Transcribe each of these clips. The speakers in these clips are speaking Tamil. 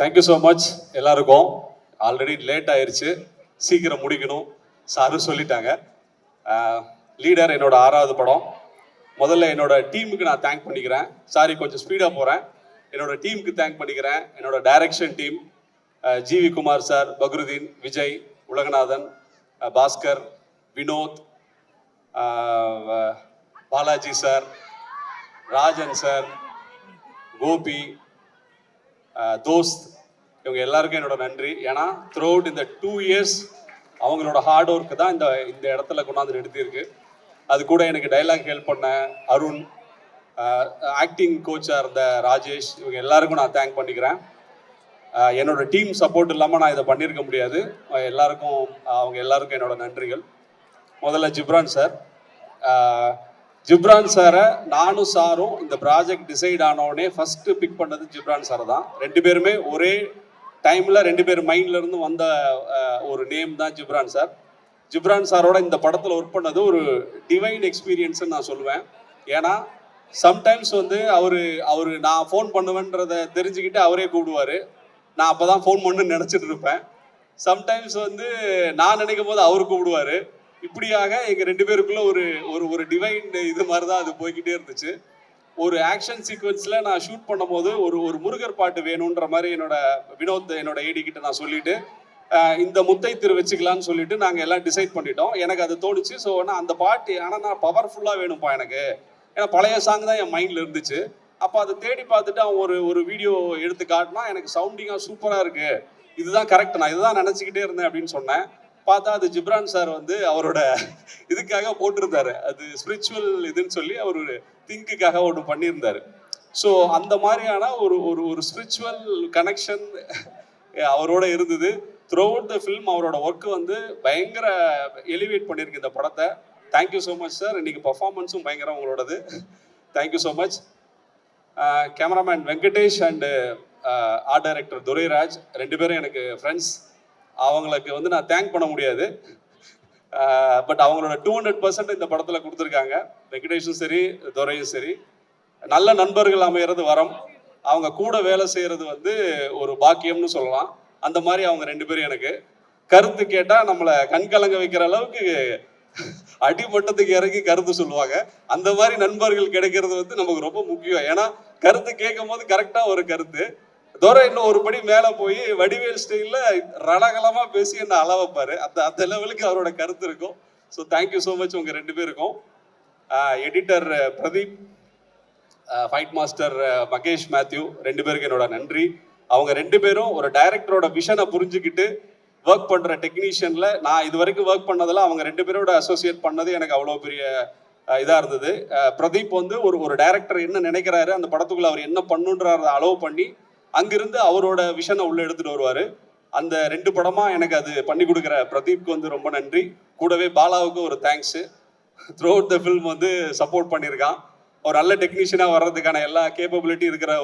தேங்க்யூ ஸோ மச் எல்லாருக்கும். ஆல்ரெடி லேட் ஆயிடுச்சு, சீக்கிரம் முடிக்கணும் சாரும் சொல்லிட்டாங்க. லீடர் என்னோட 6வது படம். முதல்ல என்னோட டீமுக்கு நான் தேங்க் பண்ணிக்கிறேன். சாரி கொஞ்சம் ஸ்பீடாக போகிறேன். என்னோட டீமுக்கு தேங்க் பண்ணிக்கிறேன். என்னோட direction team GV Kumar sir, Fakruddin, Vijay, Ulaganathan, Bhaskar, Vinoth, Balaji sir, Rajan sir, Gopi, தோஸ்த், இவங்க எல்லாருக்கும் என்னோட நன்றி. ஏன்னா த்ரூ அவுட் இந்த 2 இயர்ஸ் அவங்களோட ஹார்ட் ஒர்க்கு தான் இந்த இடத்துல கொண்டாந்து நிறுத்தியிருக்கு. அது கூட எனக்கு டைலாக் ஹெல்ப் பண்ண அருண், ஆக்டிங் கோச்சாக இருந்த ராஜேஷ், இவங்க எல்லாருக்கும் நான் தேங்க் பண்ணிக்கிறேன். என்னோட டீம் சப்போர்ட் இல்லாமல் நான் இதை பண்ணியிருக்க முடியாது. அவங்க எல்லாருக்கும் என்னோட நன்றிகள். முதல்ல ஜிப்ரான் சார். ஜிப்ரான் சாரை நானும் சாரும் இந்த ப்ராஜெக்ட் டிசைட் ஆனோடனே ஃபர்ஸ்ட் பிக் பண்ணது ஜிப்ரான் சார் தான். 2 பேருமே ஒரே டைமில் 2 பேர் மைண்ட்ல இருந்து வந்த ஒரு நேம் தான் ஜிப்ரான் சார். ஜிப்ரான் சாரோட இந்த படத்தில் ஒர்க் பண்ணது ஒரு டிவைன் எக்ஸ்பீரியன்ஸ்ன்னு நான் சொல்லுவேன். ஏன்னா சம்டைம்ஸ் வந்து அவரு நான் ஃபோன் பண்ணுவேன்றதை தெரிஞ்சுக்கிட்டு அவரே கூப்பிடுவார். நான் அப்போ தான் ஃபோன் பண்ணுன்னு நினச்சிட்டு இருப்பேன். சம்டைம்ஸ் வந்து நான் நினைக்கும் போது அவர் கூப்பிடுவார். இப்படியாக எங்கள் 2 பேருக்குள்ள ஒரு டிவைன் இது மாதிரி தான் அது போய்கிட்டே இருந்துச்சு. ஒரு ஆக்ஷன் சீக்வன்ஸில் நான் ஷூட் பண்ணும் போது ஒரு முருகர் பாட்டு வேணுன்ற மாதிரி வினோத் என்னோட ஏடி கிட்ட நான் சொல்லிட்டு இந்த முத்தை திரு வச்சுக்கலான்னு சொல்லிட்டு நாங்கள் எல்லாம் டிசைட் பண்ணிட்டோம். எனக்கு அது தோணுச்சு. ஸோ நான் அந்த பாட்டு ஆனால் நான் பவர்ஃபுல்லாக வேணும்ப்பா எனக்கு. ஏன்னா பழைய சாங் தான் என் மைண்டில் இருந்துச்சு. அப்போ அதை தேடி பார்த்துட்டு அவன் ஒரு வீடியோ எடுத்து காட்டினா எனக்கு சவுண்டிங்காக சூப்பராக இருக்குது, இதுதான் கரெக்ட், நான் இதுதான் நினச்சிக்கிட்டே இருந்தேன் அப்படின்னு சொன்னேன். பார்த்தா அது ஜிப்ரான் சார் வந்து அவரோட இதுக்காக போட்டிருந்தாரு. அது ஸ்பிரிச்சுவல் இதுன்னு சொல்லி அவர் திங்குக்காக ஒன்று பண்ணியிருந்தாரு. ஸோ அந்த மாதிரியான ஒரு ஸ்பிரிச்சுவல் கனெக்ஷன் அவரோட இருந்தது. த்ரூ அவுட் த ஃபில்ம் அவரோட ஒர்க்கு வந்து பயங்கர எலிவேட் பண்ணியிருக்கு இந்த படத்தை. Thank you so much sir. இன்னைக்கு பர்ஃபார்மன்ஸும் பயங்கரம் உங்களோடது. Thank you so much. Cameraman Venkatesh and art director Durairaj 2 பேரும் எனக்கு ஃப்ரெண்ட்ஸ். அவங்களுக்கு வந்து நான் தேங்க் பண்ண முடியாது. பட் அவங்களோட 200% இந்த படத்தில் கொடுத்துருக்காங்க. வெங்கடேஷும் சரி, துரையும் சரி. நல்ல நண்பர்கள் அமைகிறது வரம். அவங்க கூட வேலை செய்கிறது வந்து ஒரு பாக்கியம்னு சொல்லலாம். அந்த மாதிரி அவங்க 2 பேரும் எனக்கு கருத்து கேட்டால் நம்மளை கண்கலங்க வைக்கிற அளவுக்கு அடிமட்டத்துக்கு இறங்கி கருத்து சொல்லுவாங்க. அந்த மாதிரி நண்பர்கள் கிடைக்கிறது வந்து நமக்கு ரொம்ப முக்கியம். ஏன்னா கருத்து கேட்கும் போது கரெக்டாக ஒரு கருத்து. துரை இன்னும் ஒரு படி மேலே போய் வடிவேல் ஸ்டைலில் ரணகலமாக பேசி என்ன அளவைப்பார். அந்த லெவலுக்கு அவரோட கருத்து இருக்கும். ஸோ தேங்க்யூ ஸோ மச் உங்கள் 2 பேருக்கும். Editor Pradeep, fight master Mahesh Mathew, 2 பேருக்கு என்னோட நன்றி. அவங்க 2 பேரும் ஒரு டைரக்டரோட விஷனை புரிஞ்சுக்கிட்டு ஒர்க் பண்ணுற டெக்னீஷியனில் நான் இது வரைக்கும் ஒர்க் பண்ணதில் அவங்க 2 பேரோட அசோசியேட் பண்ணது எனக்கு அவ்வளோ பெரிய இதாக இருந்தது. பிரதீப் வந்து ஒரு டைரக்டர் என்ன நினைக்கிறாரு, அந்த படத்துக்குள்ள அவர் என்ன பண்ணுன்றத அலோவ் பண்ணி அங்கிருந்து அவரோட விஷனை உள்ள எடுத்துட்டு வருவார். அந்த 2 படமாக எனக்கு அது பண்ணி கொடுக்குற பிரதீப்க்கு வந்து ரொம்ப நன்றி. கூடவே பாலாவுக்கு ஒரு thanks. Through out the film வந்து சப்போர்ட் பண்ணியிருக்கான். ஒரு நல்ல டெக்னீஷியனாக வர்றதுக்கான எல்லா கேப்பபிலிட்டி இருக்கிற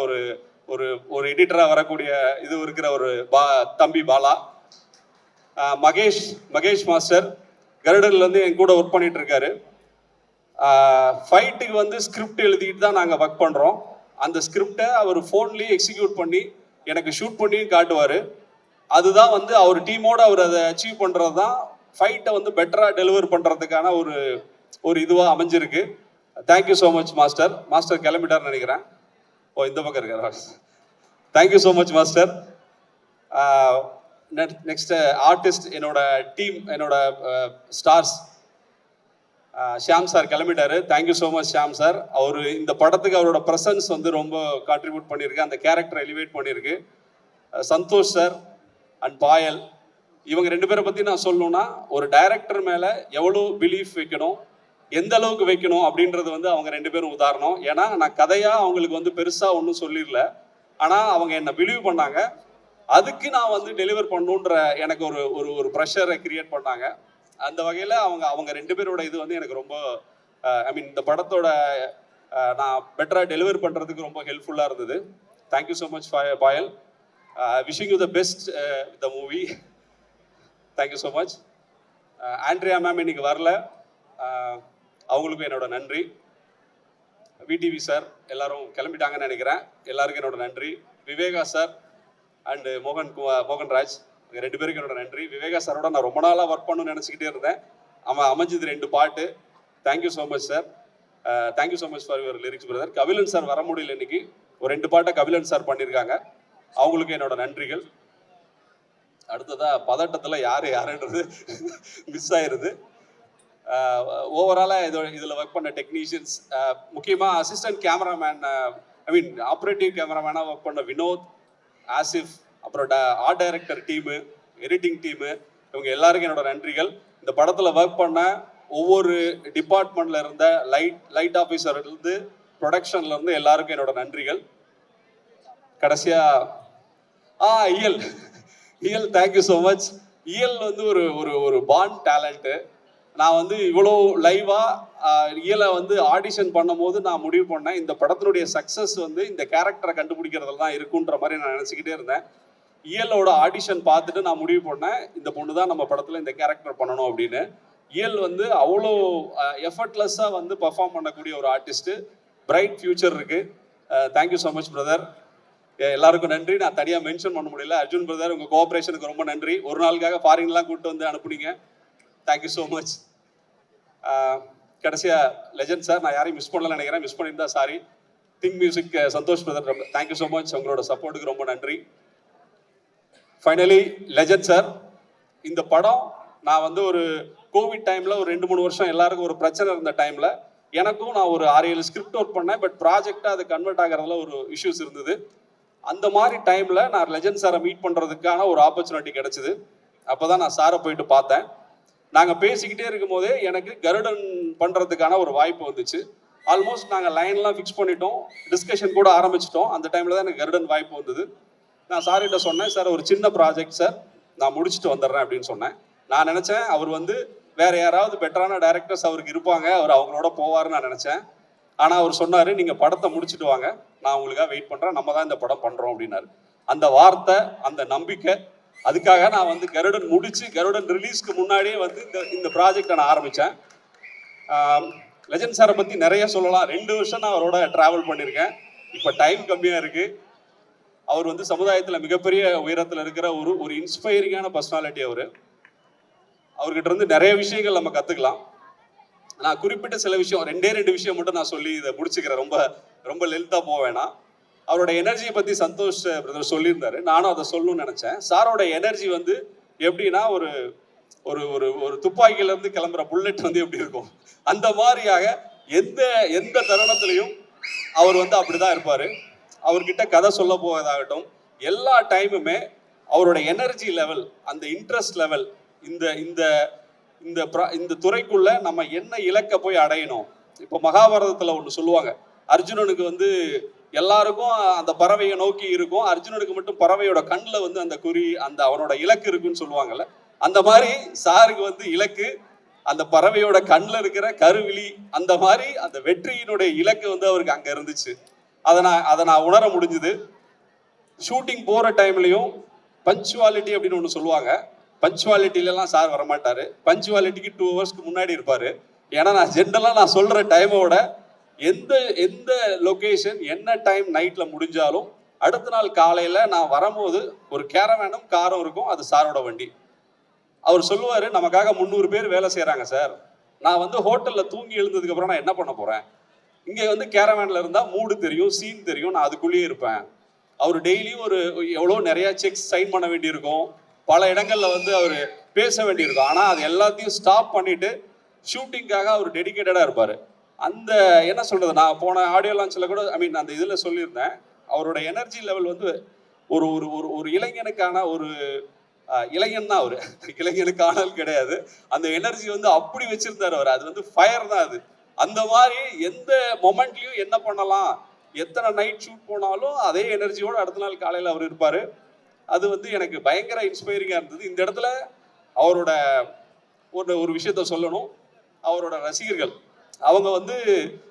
ஒரு எடிட்டராக வரக்கூடிய இது இருக்கிற ஒரு தம்பி பாலா. மகேஷ் மாஸ்டர் கருடன்லேருந்து என் கூட ஒர்க் பண்ணிட்டு இருக்காரு. ஃபைட்டுக்கு வந்து ஸ்கிரிப்ட் எழுதிட்டு தான் நாங்கள் ஒர்க் பண்ணுறோம். அந்த ஸ்கிரிப்டை அவர் ஃபோன்லேயே எக்ஸிக்யூட் பண்ணி எனக்கு ஷூட் பண்ணியும் காட்டுவார். அதுதான் வந்து அவர் டீமோடு அவர் அதை அச்சீவ் பண்ணுறது தான் ஃபைட்டை வந்து பெட்டராக டெலிவர் பண்ணுறதுக்கான ஒரு இதுவாக அமைஞ்சிருக்கு. Thank you so much master. Master கிளம்பிட்டார்னு நினைக்கிறேன். ஓ, இந்த பக்கம் இருக்கார். Thank you so much master. Next artist, என்னோட டீம், என்னோட ஸ்டார்ஸ். ஷியாம் சார் கிளம்பிட்டாரு. Thank you so much Shyam sir. அவர் இந்த படத்துக்கு அவரோட ப்ரெசன்ஸ் வந்து ரொம்ப கான்ட்ரிபியூட் பண்ணியிருக்கு, அந்த கேரக்டரை எலிவேட் பண்ணியிருக்கு. சந்தோஷ் சார் அண்ட் பாயல், இவங்க 2 பேரை பற்றி நான் சொல்லணும்னா ஒரு டைரக்டர் மேலே எவ்வளோ பிலீஃப் வைக்கணும், எந்த அளவுக்கு வைக்கணும் அப்படின்றது வந்து அவங்க 2 பேரும் உதாரணம். ஏன்னா நான் கதையாக அவங்களுக்கு வந்து பெருசாக ஒன்றும் சொல்லிடல, ஆனால் அவங்க என்னை பிலீவ் பண்ணாங்க. அதுக்கு நான் வந்து டெலிவர் பண்ணுன்ற எனக்கு ஒரு ப்ரெஷரை கிரியேட் பண்ணாங்க. அந்த வகையில் அவங்க 2 பேரோட இது வந்து எனக்கு ரொம்ப இந்த படத்தோட நான் பெட்டராக டெலிவர் பண்ணுறதுக்கு ரொம்ப ஹெல்ப்ஃபுல்லாக இருந்தது. Thank you so much Payal. Wishing you the best the movie. Thank you so much. Andrea ma'am இன்னைக்கு வரல, அவங்களுக்கும் என்னோட நன்றி. விடிவி சார் எல்லாரும் கிளம்பிட்டாங்கன்னு நினைக்கிறேன். எல்லாருக்கும் என்னோட நன்றி. விவேகா சார், அண்டு மோகன்ராஜ், ரெண்டு பேருக்கு என்னோட நன்றி. விவேகா சாரோட நான் ரொம்ப நாளாக ஒர்க் பண்ணணும்னு நினச்சிக்கிட்டே இருந்தேன். அமைஞ்சது 2 பாட்டு. Thank you so much sir. Thank you so much for your lyrics brother. Kabilan sir வர முடியல இன்னைக்கு. ஒரு 2 பாட்டை கபிலன் சார் பண்ணியிருக்காங்க. அவங்களுக்கு என்னோட நன்றிகள். அடுத்ததா பதட்டத்தில் யாருன்றது மிஸ் ஆயிருது. ஓவராலாக இதில் ஒர்க் பண்ண டெக்னீஷியன்ஸ், முக்கியமாக அசிஸ்டன்ட் கேமராமேன், ஆப்ரேட்டிவ் கேமராமேனாக ஒர்க் பண்ண வினோத், ஆசிஃப், அப்புறம் art director team, editing team, இவங்க எல்லாருக்கும் என்னோட நன்றிகள். இந்த படத்தில் ஒர்க் பண்ண ஒவ்வொரு டிபார்ட்மெண்ட்ல இருந்த லைட் ஆஃபீஸர்லேருந்து ப்ரொடக்ஷன்லேருந்து எல்லாருக்கும் என்னோட நன்றிகள். கடைசியா இயல் தேங்க்யூ ஸோ மச். இயல் வந்து ஒரு ஒரு ஒரு பாண்ட் டேலண்ட்டு. நான் வந்து இவ்வளோ லைவாக இயலை வந்து ஆடிஷன் பண்ணும்போது நான் முடிவு பண்ணேன், இந்த படத்தினுடைய சக்ஸஸ் வந்து இந்த கேரக்டரை கண்டுபிடிக்கிறதுல தான் இருக்குன்ற மாதிரி நான் நினச்சிக்கிட்டே இருந்தேன். இயலோட ஆடிஷன் பார்த்துட்டு நான் முடிவு பண்ணேன், இந்த பொண்ணு தான் நம்ம படத்தில் இந்த கேரக்டர் பண்ணணும் அப்படின்னு. இயல் வந்து அவ்வளோ எஃபர்ட்லெஸ்ஸாக வந்து பர்ஃபார்ம் பண்ணக்கூடிய ஒரு ஆர்டிஸ்ட்டு. பிரைட் ஃபியூச்சர் இருக்குது. Thank you so much brother. எல்லாருக்கும் நன்றி. நான் தனியாக மென்ஷன் பண்ண முடியல. அர்ஜுன் பிரதர், உங்கள் கோஆப்ரேஷனுக்கு ரொம்ப நன்றி. ஒரு நாளுக்காக ஃபாரின்லாம் கூப்பிட்டு வந்து அனுப்புனீங்க. Thank you so much. கடைசியாக லெஜண்ட் சார், நான் யாரையும் மிஸ் பண்ணலன்னு நினைக்கிறேன். மிஸ் பண்ணியிருந்தா sorry. Think Music Santhosh brother, thank you so much. உங்களோட சப்போர்ட்டுக்கு ரொம்ப நன்றி. ஃபைனலி லெஜண்ட் சார், இந்த படம் நான் வந்து ஒரு கோவிட் டைமில் ஒரு 2-3 வருஷம் எல்லாருக்கும் ஒரு பிரச்சனை இருந்த டைமில் எனக்கும் நான் ஒரு 6-7 ஸ்கிரிப்ட் ஒர்க் பண்ணேன். பட் ப்ராஜெக்டாக அது கன்வெர்ட் ஆகிறதுல ஒரு இஷ்யூஸ் இருந்தது. அந்த மாதிரி டைமில் நான் லெஜண்ட் சாரை மீட் பண்ணுறதுக்கான ஒரு ஆப்பர்ச்சுனிட்டி கிடச்சிது. அப்போ தான் நான் சாரை போயிட்டு பார்த்தேன். நாங்கள் பேசிக்கிட்டே இருக்கும் போதே எனக்கு கருடன் பண்ணுறதுக்கான ஒரு வாய்ப்பு வந்துச்சு. ஆல்மோஸ்ட் நாங்கள் லைன்லாம் ஃபிக்ஸ் பண்ணிட்டோம், டிஸ்கஷன் கூட ஆரம்பிச்சிட்டோம். அந்த டைமில் தான் எனக்கு கருடன் வாய்ப்பு வந்தது. நான் சார்கிட்ட சொன்னேன், சார் ஒரு சின்ன ப்ராஜெக்ட் சார், நான் முடிச்சுட்டு வந்துடுறேன் அப்படின்னு சொன்னேன். நான் நினச்சேன் அவர் வந்து வேறு யாராவது பெட்டரான டைரக்டர்ஸ் அவருக்கு இருப்பாங்க, அவர் அவங்களோட போவார்னு நான் நினச்சேன். ஆனால் அவர் சொன்னார், நீங்கள் படத்தை முடிச்சுட்டு வாங்க, நான் உங்களுக்காக வெயிட் பண்ணுறேன், நம்ம தான் இந்த படம் பண்ணுறோம் அப்படின்னாரு. அந்த வார்த்தை, அந்த நம்பிக்கை, அதுக்காக நான் வந்து கருடன் முடிச்சு கருடன் ரிலீஸ்க்கு முன்னாடியே வந்து இந்த ப்ராஜெக்டை நான் ஆரம்பித்தேன். லெஜண்ட் சாரை பற்றி நிறைய சொல்லலாம். 2 வருஷம் நான் அவரோட ட்ராவல் பண்ணியிருக்கேன். இப்போ டைம் கம்மியாக இருக்குது. அவர் வந்து சமுதாயத்தில் மிகப்பெரிய உயரத்தில் இருக்கிற ஒரு இன்ஸ்பைரிங்கான பர்சனாலிட்டி. அவர்கிட்ட இருந்து நிறைய விஷயங்கள் நம்ம கற்றுக்கலாம். நான் குறிப்பிட்ட சில விஷயம், 2 விஷயம் மட்டும் நான் சொல்லி இதை முடிச்சுக்கிறேன். ரொம்ப ரொம்ப லென்த்தாக போவேனா. அவரோட எனர்ஜியை பற்றி சந்தோஷ் பிரதர் சொல்லியிருந்தாரு. நானும் அதை சொல்லணும்னு நினச்சேன். சாரோட எனர்ஜி வந்து எப்படின்னா, ஒரு ஒரு ஒரு ஒரு துப்பாக்கியிலேருந்து கிளம்புற புல்லட் வந்து எப்படி இருக்கும், அந்த மாதிரியாக எந்த தருணத்திலையும் அவர் வந்து அப்படிதான் இருப்பார். அவர்கிட்ட கதை சொல்ல போவதாகட்டும், எல்லா டைமுமே அவரோட எனர்ஜி லெவல், அந்த இன்ட்ரெஸ்ட் லெவல், இந்த இந்த இந்த இந்த துறைக்குள்ள நம்ம என்ன இலக்க போய் அடையணும். இப்போ மகாபாரதத்தில் ஒன்று சொல்லுவாங்க, அர்ஜுனனுக்கு வந்து எல்லாருக்கும் அந்த பறவையை நோக்கி இருக்கும், அர்ஜுனனுக்கு மட்டும் பறவையோட கண்ணில் வந்து அந்த குறி, அந்த அவனோட இலக்கு இருக்குன்னு சொல்லுவாங்கல்ல. அந்த மாதிரி சாருக்கு வந்து இலக்கு அந்த பறவையோட கண்ணில் இருக்கிற கருவிழி. அந்த மாதிரி அந்த வெற்றியினுடைய இலக்கு வந்து அவருக்கு அங்கே இருந்துச்சு. அதை நான் உணர முடிஞ்சுது. ஷூட்டிங் போகிற டைம்லையும் பஞ்சுவாலிட்டி அப்படின்னு ஒன்று சொல்லுவாங்க. பஞ்சுவாலிட்டிலலாம் சார் வரமாட்டார். பஞ்சுவாலிட்டிக்கு 2 ஹவர்ஸ்க்கு முன்னாடி இருப்பார். ஏன்னா நான் ஜென்ரலாக நான் சொல்கிற டைமோட எந்த லொக்கேஷன் என்ன டைம் நைட்டில் முடிஞ்சாலும் அடுத்த நாள் காலையில் நான் வரும்போது ஒரு கேரவேனும் காரும் இருக்கும், அது சாரோட வண்டி. அவர் சொல்லுவார், நமக்காக 300 பேர் வேலை செய்கிறாங்க சார், நான் வந்து ஹோட்டலில் தூங்கி எழுந்ததுக்கப்புறம் நான் என்ன பண்ண போகிறேன், இங்கே வந்து கேரவேனில் இருந்தால் மூடு தெரியும், சீன் தெரியும், நான் அதுக்குள்ளேயே இருப்பேன். அவர் டெய்லியும் எவ்வளோ நிறையா செக்ஸ் சைன் பண்ண வேண்டியிருக்கும், பல இடங்களில் வந்து அவர் பேச வேண்டியிருக்கும். ஆனால் அது எல்லாத்தையும் ஸ்டாப் பண்ணிவிட்டு ஷூட்டிங்காக அவர் டெடிக்கேட்டடாக இருப்பார். அந்த என்ன சொல்கிறது, நான் போன ஆடியோ லான்ச்சில் கூட அந்த இதில் சொல்லியிருந்தேன், அவரோட எனர்ஜி லெவல் வந்து ஒரு ஒரு ஒரு இளைஞனுக்கான ஒரு இளைஞன் தான் அவர், இளைஞனுக்கான கிடையாது. அந்த எனர்ஜி வந்து அப்படி வச்சிருந்தார் அவர். அது வந்து ஃபயர் தான் அது. அந்த மாதிரி எந்த மொமெண்ட்லையும் என்ன பண்ணலாம், எத்தனை நைட் ஷூட் போனாலும் அதே எனர்ஜியோடு அடுத்த நாள் காலையில் அவர் இருப்பார். அது வந்து எனக்கு பயங்கர இன்ஸ்பைரிங்காக இருந்தது. இந்த இடத்துல அவரோட ஒரு விஷயத்த சொல்லணும். அவரோட ரசிகர்கள் அவங்க வந்து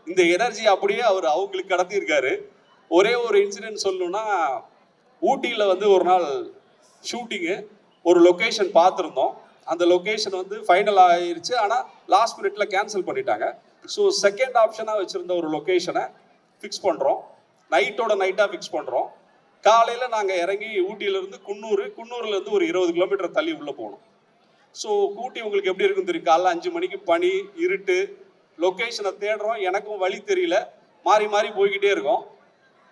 இந்த எனர்ஜி அப்படியே அவங்களுக்கு கடத்தியிருக்காரு. ஒரே ஒரு இன்சிடென்ட் சொல்லணும்னா, ஊட்டியில் வந்து ஒரு நாள் ஷூட்டிங்கு, ஒரு லொக்கேஷன் பார்த்துருந்தோம். அந்த லொக்கேஷன் வந்து ஃபைனல் ஆகிருச்சு, ஆனால் லாஸ்ட் மினிட்ல கேன்சல் பண்ணிட்டாங்க. ஸோ செகண்ட் ஆப்ஷனாக வச்சுருந்த ஒரு லொக்கேஷனை ஃபிக்ஸ் பண்ணுறோம், நைட்டாக ஃபிக்ஸ் பண்ணுறோம். காலையில நாங்க இறங்கி ஊட்டியில இருந்து குன்னூர்ல இருந்து ஒரு 20 கிலோமீட்டர் தள்ளி உள்ள போகணும். ஸோ ஊட்டி உங்களுக்கு எப்படி இருக்கும் தெரியும், காலைல 5 மணிக்கு பனி, இருட்டு, லொக்கேஷனை தேடுறோம், எனக்கும் வழி தெரியல, மாறி மாறி போய்கிட்டே இருக்கோம்.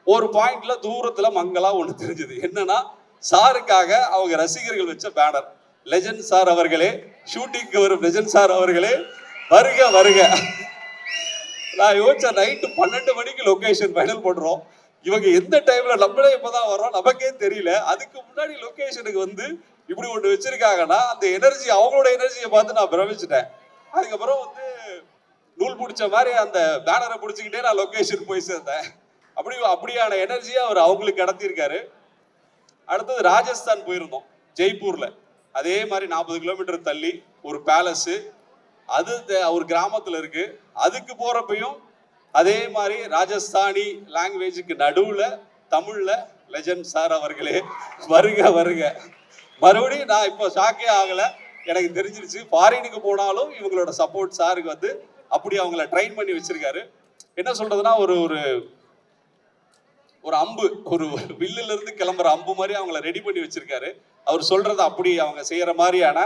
ஒரு பாயிண்ட்ல தூரத்துல மங்களா ஒண்ணு தெரிஞ்சது. என்னன்னா, சாருக்காக அவங்க ரசிகர்கள் வச்ச பேனர், லெஜண்ட் சார் அவர்களே, ஷூட்டிங்க்கு வரும் லெஜண்ட் சார் அவர்களே, வருக வருக. நான் யோசிச்ச நைட்டு 12 மணிக்கு லொகேஷன் ஃபைனல் பண்றோம். இவங்க எந்த டைம்ல, நம்மளே இப்பதான் வரோம், நமக்கே தெரியல. அதுக்கு முன்னாடி லொகேஷனுக்கு வந்து இப்படி ஒன்று வச்சிருக்காங்கன்னா அந்த எனர்ஜி, அவங்களோட எனர்ஜியை பார்த்து நான் பிரமிச்சிட்டேன். அதுக்கப்புறம் வந்து நூல் பிடிச்ச மாதிரி அந்த பேனரை பிடிச்சிக்கிட்டே நான் லொகேஷன் போய் சேர்ந்தேன். அப்படியான எனர்ஜியை அவர் அவங்களுக்கு கடத்தியிருக்காரு. அடுத்தது ராஜஸ்தான் போயிருந்தோம், ஜெய்ப்பூர்ல. அதே மாதிரி 40 கிலோமீட்டர் தள்ளி ஒரு பேலஸ், அது ஒரு கிராமத்துல இருக்கு. அதுக்கு போறப்பையும் அதே மாதிரி ராஜஸ்தானி லாங்குவேஜுக்கு நடுவுல தமிழ்ல லெஜண்ட் சார் அவர்களே, வருக வருக. மறுபடியும் நான் இப்போ ஷாக்கே ஆகல, எனக்கு தெரிஞ்சிருச்சு. ஃபாரினுக்கு போனாலும் இவங்களோட சப்போர்ட் சாருக்கு வந்து அப்படி அவங்கள ட்ரெயின் பண்ணி வச்சிருக்காரு. என்ன சொல்றதுன்னா, ஒரு ஒரு ஒரு அம்பு, ஒரு வில்லுல இருந்து கிளம்புற அம்பு மாதிரி அவங்கள ரெடி பண்ணி வச்சிருக்காரு. அவர் சொல்றதை அப்படி அவங்க செய்யற மாதிரியான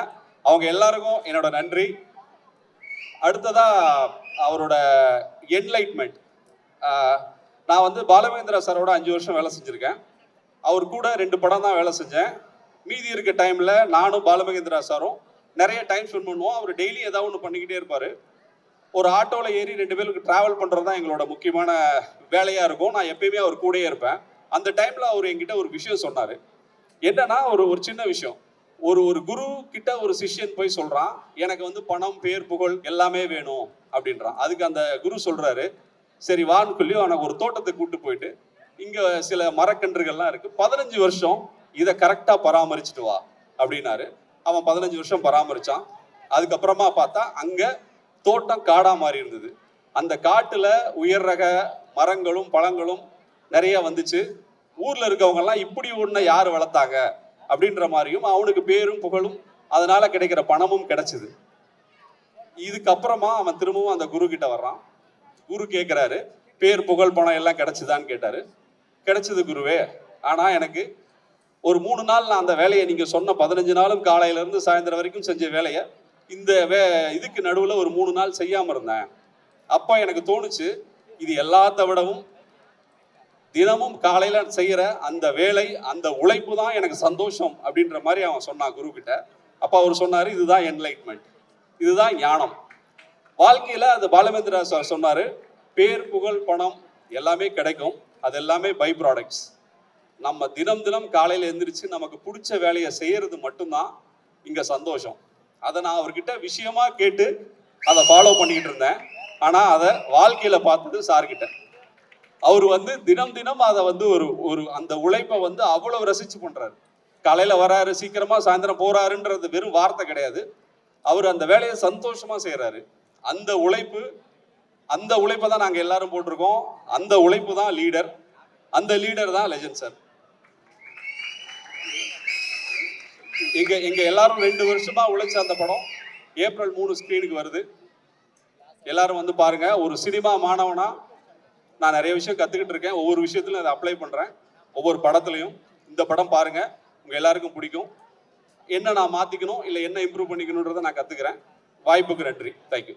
அவங்க எல்லாருக்கும் என்னோட நன்றி. அடுத்ததா அவரோட என்லைட்மெண்ட். நான் வந்து பாலமகேந்திரா சாரோட 5 வருஷம் வேலை செஞ்சிருக்கேன். அவர் கூட 2 படம் தான் வேலை செஞ்சேன். மீதி இருக்க டைம்ல நானும் பாலமகேந்திரா சாரும் நிறைய டைம் ஸ்பெண்ட் பண்ணுவோம். அவர் டெய்லி ஏதாவது ஒன்று பண்ணிக்கிட்டே இருப்பாரு. ஒரு ஆட்டோவில் ஏறி 2 பேருக்கு டிராவல் பண்ணுறது தான் எங்களோட முக்கியமான வேலையாக இருக்கும். நான் எப்பயுமே அவர் கூடயே இருப்பேன். அந்த டைமில் அவர் என்கிட்ட ஒரு விஷயம் சொன்னார். என்னன்னா, ஒரு சின்ன விஷயம். ஒரு குரு கிட்ட ஒரு சிஷ்யன் போய் சொல்கிறான், எனக்கு வந்து பணம், பேர், புகழ் எல்லாமே வேணும் அப்படின்றான். அதுக்கு அந்த குரு சொல்கிறாரு, சரி வான்னு சொல்லி அவனுக்கு ஒரு தோட்டத்தை கூட்டு போயிட்டு, இங்கே சில மரக்கன்றுகள்லாம் இருக்குது, 15 வருஷம் இதை கரெக்டாக பராமரிச்சுட்டு வா அப்படின்னாரு. அவன் 15 வருஷம் பராமரித்தான். அதுக்கப்புறமா பார்த்தா அங்கே தோட்டம் காடா மாறி இருந்தது. அந்த காட்டுல உயர் ரக மரங்களும் பழங்களும் நிறைய வந்துச்சு. ஊர்ல இருக்கவங்க எல்லாம் இப்படி ஒண்ணு யாரு வளர்த்தாங்க அப்படின்ற மாதிரியும், அவனுக்கு பேரும் புகழும் அதனால கிடைக்கிற பணமும் கிடைச்சது. இதுக்கப்புறமா அவன் திரும்பவும் அந்த குரு கிட்ட வர்றான். குரு கேட்கிறாரு, பேர், புகழ், பணம் எல்லாம் கிடைச்சுதான்னு கேட்டாரு. கிடைச்சது குருவே, ஆனா எனக்கு ஒரு 3 நாள் நான் அந்த வேலையை, நீங்க சொன்ன 15 நாளும் காலையில இருந்து சாயந்தரம் வரைக்கும் செஞ்ச வேலையை இந்த இதுக்கு நடுவில் ஒரு 3 நாள் செய்யாம இருந்தேன். அப்ப எனக்கு தோணுச்சு, இது எல்லாத்த விடவும் தினமும் காலையில செய்யற அந்த வேலை, அந்த உழைப்பு தான் எனக்கு சந்தோஷம் அப்படின்ற மாதிரி அவன் சொன்னான் குரு கிட்ட. அப்ப அவர் சொன்னாரு, இதுதான் என்லைட்மெண்ட், இதுதான் ஞானம். வாழ்க்கையில அது பாலமேந்திரா சார் சொன்னாரு, பேர், புகழ், பணம் எல்லாமே கிடைக்கும், அது எல்லாமே பை ப்ராடக்ட்ஸ். நம்ம தினம் தினம் காலையில எந்திரிச்சு நமக்கு பிடிச்ச வேலையை செய்யறது மட்டும்தான் இங்க சந்தோஷம். அதை நான் அவர்கிட்ட விஷயமா கேட்டு அதை ஃபாலோ பண்ணிக்கிட்டு இருந்தேன். ஆனா அதை வாழ்க்கையில பார்த்தது சார்கிட்ட. அவர் வந்து தினம் தினம் அதை வந்து ஒரு அந்த உழைப்பை வந்து அவ்வளவு ரசிச்சு பண்றாரு. காலையில வராரு, சீக்கிரமா சாயந்தரம் போறாருன்றது வெறும் வார்த்தை கிடையாது. அவர் அந்த வேலையை சந்தோஷமா செய்யறாரு. அந்த உழைப்பை தான் நாங்க எல்லாரும் போட்டிருக்கோம். அந்த உழைப்பு தான் லீடர். அந்த லீடர் தான் லெஜண்ட் சார். எங்க எல்லாரும் 2 வருஷமா உழைச்ச அந்த படம் ஏப்ரல் 3 ஸ்கிரீனுக்கு வருது. எல்லாரும் வந்து பாருங்க. ஒரு சினிமா மாணவனா நான் நிறைய விஷயம் கத்துக்கிட்டு இருக்கேன். ஒவ்வொரு விஷயத்திலும் அதை அப்ளை பண்றேன். ஒவ்வொரு படத்துலையும் இந்த படம் பாருங்க, உங்க எல்லாருக்கும் பிடிக்கும். என்ன நான் மாத்திக்கணும், இல்லை என்ன இம்ப்ரூவ் பண்ணிக்கணுன்றதை நான் கத்துக்கிறேன். வாய்ப்புக்கு நன்றி. தேங்க்யூ.